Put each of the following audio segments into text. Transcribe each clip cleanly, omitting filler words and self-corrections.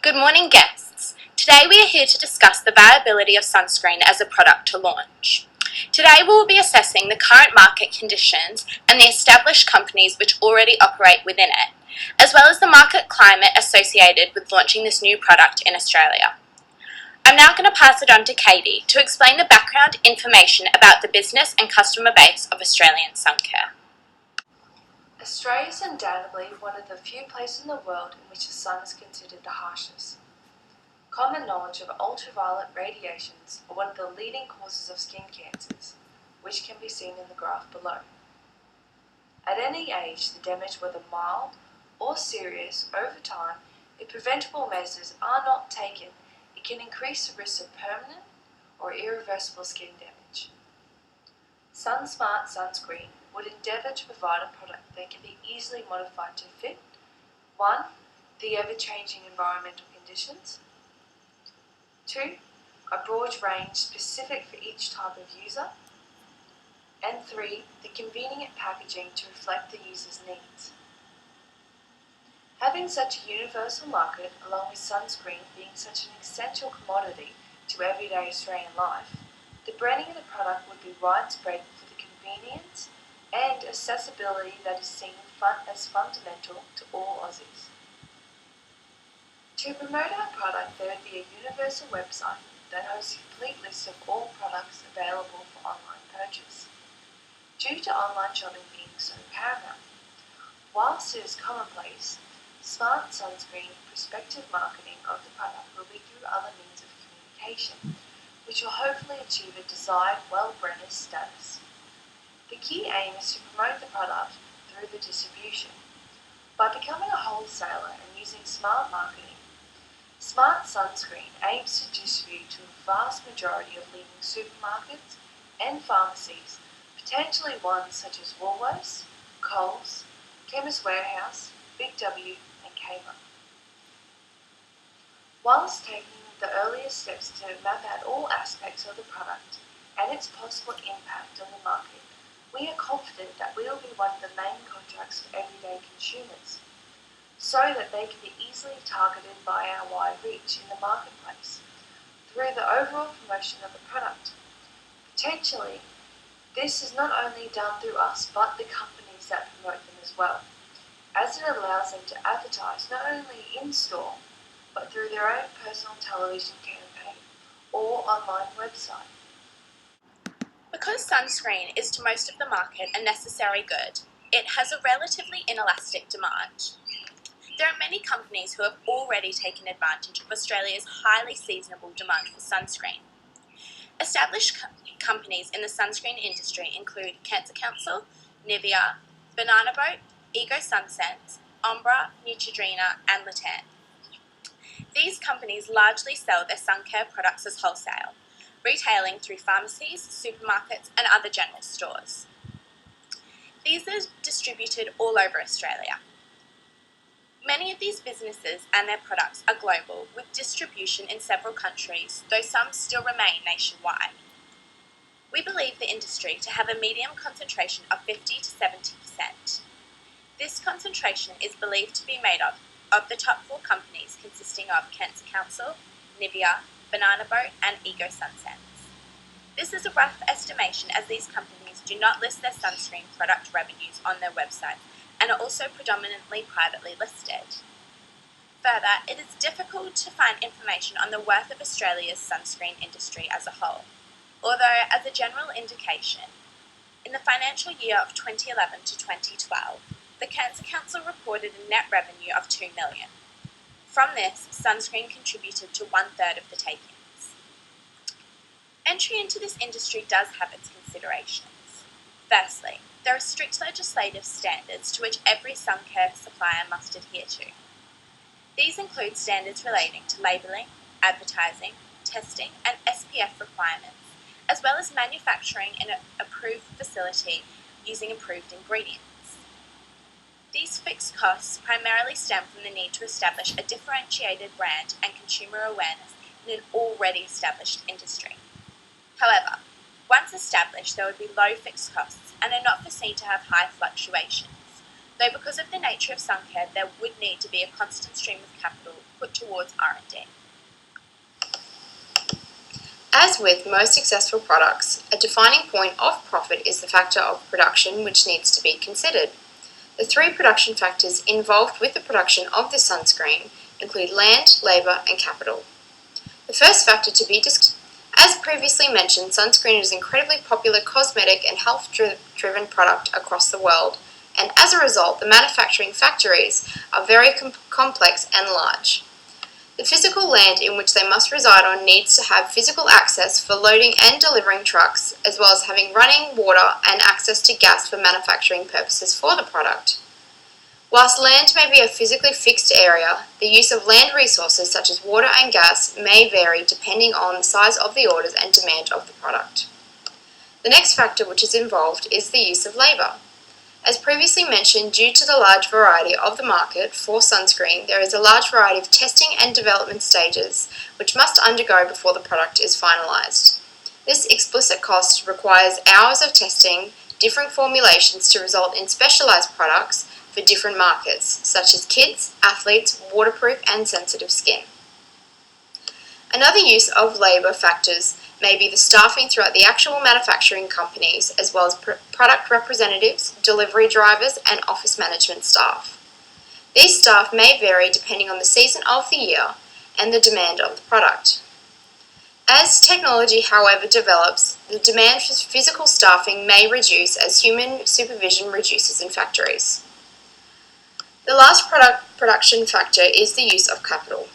Good morning, guests. Today we are here to discuss the viability of sunscreen as a product to launch. Today we will be assessing the current market conditions and the established companies which already operate within it, as well as the market climate associated with launching this new product in Australia. I'm now going to pass it on to Katie to explain the background information about the business and customer base of Australian sun care. Australia is undoubtedly one of the few places in the world in which the sun is considered the harshest. Common knowledge of ultraviolet radiations are one of the leading causes of skin cancers, which can be seen in the graph below. At any age, the damage, whether mild or serious, over time, if preventable measures are not taken, it can increase the risk of permanent or irreversible skin damage. SunSmart Sunscreen would endeavour to provide a product that can be easily modified to fit 1. The ever-changing environmental conditions, 2. A broad range specific for each type of user, and 3. The convenient packaging to reflect the user's needs. Having such a universal market, along with sunscreen being such an essential commodity to everyday Australian life, the branding of the product would be widespread for the convenience and accessibility that is seen as fundamental to all Aussies. To promote our product, there would be a universal website that hosts a complete list of all products available for online purchase. Due to online shopping being so paramount, whilst it is commonplace, smart sunscreen prospective marketing of the product will be through other means of communication, which will hopefully achieve a desired well-branded status. The key aim is to promote the product through the distribution. By becoming a wholesaler and using smart marketing, Smart Sunscreen aims to distribute to a vast majority of leading supermarkets and pharmacies, potentially ones such as Woolworths, Coles, Chemist Warehouse, Big W and Kmart. Whilst taking the earliest steps to map out all aspects of the product and its possible impact on the market, we are confident that we will be one of the main contracts for everyday consumers, so that they can be easily targeted by our wide reach in the marketplace through the overall promotion of the product. Potentially, this is not only done through us, but the companies that promote them as well, as it allows them to advertise not only in-store, but through their own personal television campaign or online website. Because sunscreen is to most of the market a necessary good, it has a relatively inelastic demand. There are many companies who have already taken advantage of Australia's highly seasonable demand for sunscreen. Established companies in the sunscreen industry include Cancer Council, Nivea, Banana Boat, Ego Sunsense, Ombra, Neutrogena and Latan. These companies largely sell their sun care products as wholesale, retailing through pharmacies, supermarkets and other general stores. These are distributed all over Australia. Many of these businesses and their products are global, with distribution in several countries, though some still remain nationwide. We believe the industry to have a medium concentration of 50 to 70%. This concentration is believed to be made of the top 4 companies consisting of Cancer Council, Nivea, Banana Boat and Ego Sunsense. This is a rough estimation as these companies do not list their sunscreen product revenues on their website and are also predominantly privately listed. Further, it is difficult to find information on the worth of Australia's sunscreen industry as a whole, although as a general indication, in the financial year of 2011 to 2012, the Cancer Council reported a net revenue of $2 million. From this, sunscreen contributed to 1/3 of the takings. Entry into this industry does have its considerations. Firstly, there are strict legislative standards to which every sun care supplier must adhere to. These include standards relating to labelling, advertising, testing and SPF requirements, as well as manufacturing in an approved facility using approved ingredients. These fixed costs primarily stem from the need to establish a differentiated brand and consumer awareness in an already established industry. However, once established, there would be low fixed costs and are not foreseen to have high fluctuations, though because of the nature of sun care, there would need to be a constant stream of capital put towards R&D. As with most successful products, a defining point of profit is the factor of production which needs to be considered. The three production factors involved with the production of the sunscreen include land, labour and capital. The first factor to be discussed, as previously mentioned, sunscreen is an incredibly popular cosmetic and health-driven product across the world, and as a result, the manufacturing factories are very complex and large. The physical land in which they must reside on needs to have physical access for loading and delivering trucks, as well as having running water and access to gas for manufacturing purposes for the product. Whilst land may be a physically fixed area, the use of land resources such as water and gas may vary depending on the size of the orders and demand of the product. The next factor which is involved is the use of labour. As previously mentioned, due to the large variety of the market for sunscreen, there is a large variety of testing and development stages which must undergo before the product is finalised. This explicit cost requires hours of testing, different formulations to result in specialised products for different markets, such as kids, athletes, waterproof and sensitive skin. Another use of labour factors may be the staffing throughout the actual manufacturing companies, as well as product representatives, delivery drivers and office management staff. These staff may vary depending on the season of the year and the demand of the product. As technology, however, develops, the demand for physical staffing may reduce as human supervision reduces in factories. The last production factor is the use of capital.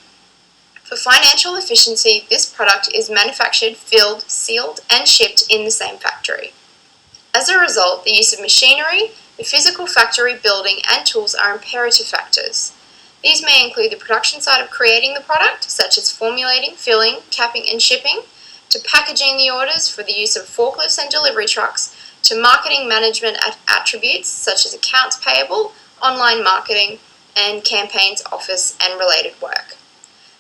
For financial efficiency, this product is manufactured, filled, sealed and shipped in the same factory. As a result, the use of machinery, the physical factory building and tools are imperative factors. These may include the production side of creating the product, such as formulating, filling, capping and shipping, to packaging the orders for the use of forklifts and delivery trucks, to marketing management attributes such as accounts payable, online marketing, and campaigns, office and related work.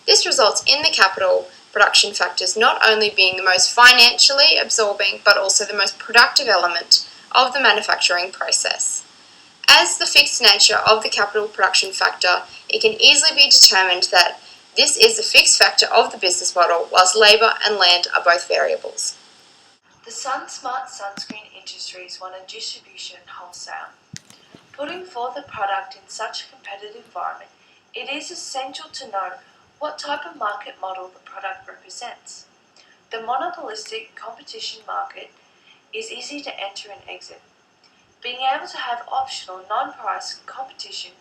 This results in the capital production factors not only being the most financially absorbing but also the most productive element of the manufacturing process. As the fixed nature of the capital production factor, it can easily be determined that this is the fixed factor of the business model, whilst labour and land are both variables. The SunSmart sunscreen industry is one of distribution and wholesale. Putting forth a product in such a competitive environment, it is essential to know what type of market model the product represents. The monopolistic competition market is easy to enter and exit. Being able to have optional non-price competition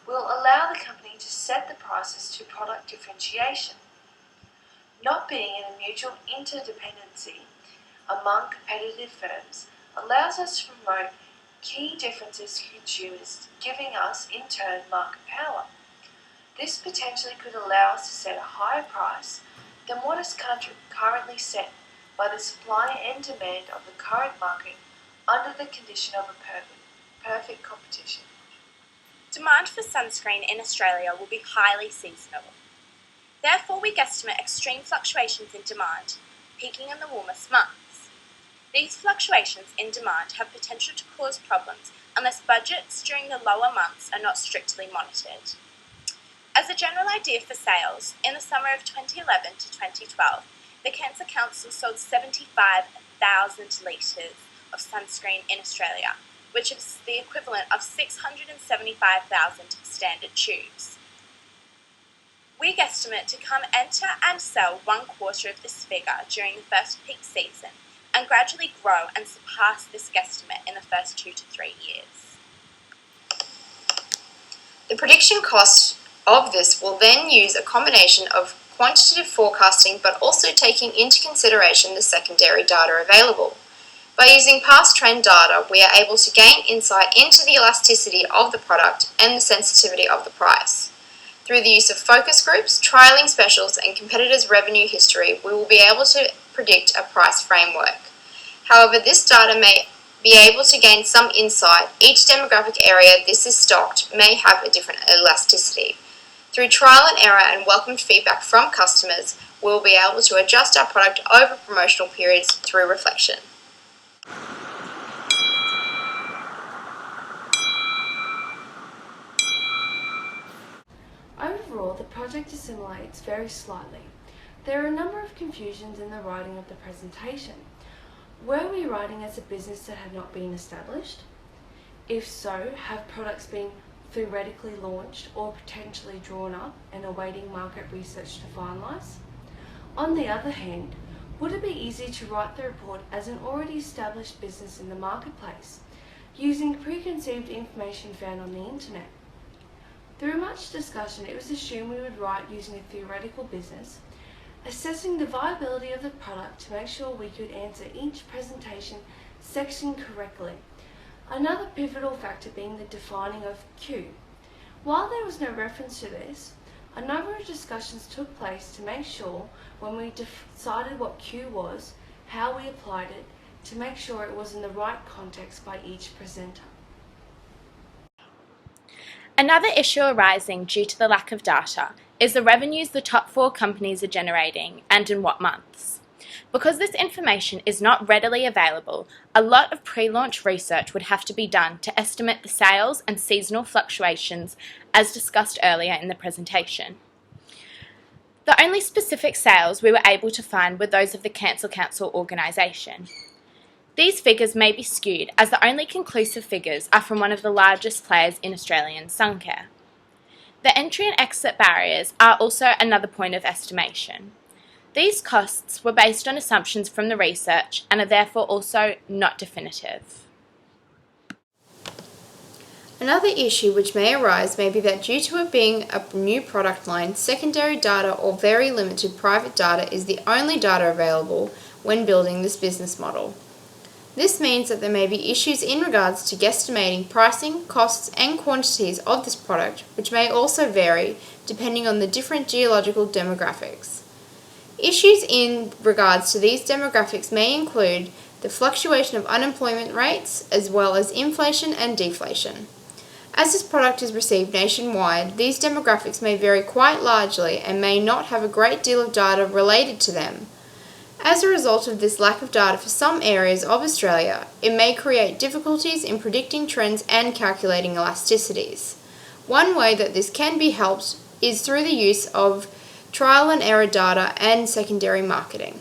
will allow the company to set the prices to product differentiation. Not being in a mutual interdependency among competitive firms allows us to promote key differences to consumers, giving us in turn market power. This potentially could allow us to set a higher price than what is currently set by the supply and demand of the current market under the condition of a perfect competition. Demand for sunscreen in Australia will be highly seasonal. Therefore, we guesstimate extreme fluctuations in demand, peaking in the warmest months. These fluctuations in demand have potential to cause problems unless budgets during the lower months are not strictly monitored. As a general idea for sales, in the summer of 2011 to 2012, the Cancer Council sold 75,000 litres of sunscreen in Australia, which is the equivalent of 675,000 standard tubes. We guesstimate to enter and sell 1/4 of this figure during the first peak season and gradually grow and surpass this guesstimate in the first 2 to 3 years. The prediction cost of this will then use a combination of quantitative forecasting but also taking into consideration the secondary data available. By using past trend data, we are able to gain insight into the elasticity of the product and the sensitivity of the price. Through the use of focus groups, trialling specials and competitors' revenue history, we will be able to predict a price framework. However, this data may be able to gain some insight. Each demographic area this is stocked may have a different elasticity. Through trial and error and welcomed feedback from customers, we will be able to adjust our product over promotional periods through reflection. Overall, Overall, the project assimilates very slightly. There are a number of confusions in the writing of the presentation. Were we writing as a business that had not been established? If so, have products been theoretically launched or potentially drawn up and awaiting market research to finalise? On the other hand, would it be easy to write the report as an already established business in the marketplace, using preconceived information found on the internet? Through much discussion, it was assumed we would write using a theoretical business, assessing the viability of the product to make sure we could answer each presentation section correctly. Another pivotal factor being the defining of Q. While there was no reference to this, a number of discussions took place to make sure when we decided what Q was, how we applied it, to make sure it was in the right context by each presenter. Another issue arising due to the lack of data is the revenues the top 4 companies are generating and in what months. Because this information is not readily available, a lot of pre-launch research would have to be done to estimate the sales and seasonal fluctuations as discussed earlier in the presentation. The only specific sales we were able to find were those of the Cancer Council organisation. These figures may be skewed as the only conclusive figures are from one of the largest players in Australian sun care. The entry and exit barriers are also another point of estimation. These costs were based on assumptions from the research and are therefore also not definitive. Another issue which may arise may be that due to it being a new product line, secondary data or very limited private data is the only data available when building this business model. This means that there may be issues in regards to guesstimating pricing, costs and quantities of this product, which may also vary depending on the different geological demographics. Issues in regards to these demographics may include the fluctuation of unemployment rates as well as inflation and deflation. As this product is received nationwide, these demographics may vary quite largely and may not have a great deal of data related to them. As a result of this lack of data for some areas of Australia, it may create difficulties in predicting trends and calculating elasticities. One way that this can be helped is through the use of trial and error data and secondary marketing.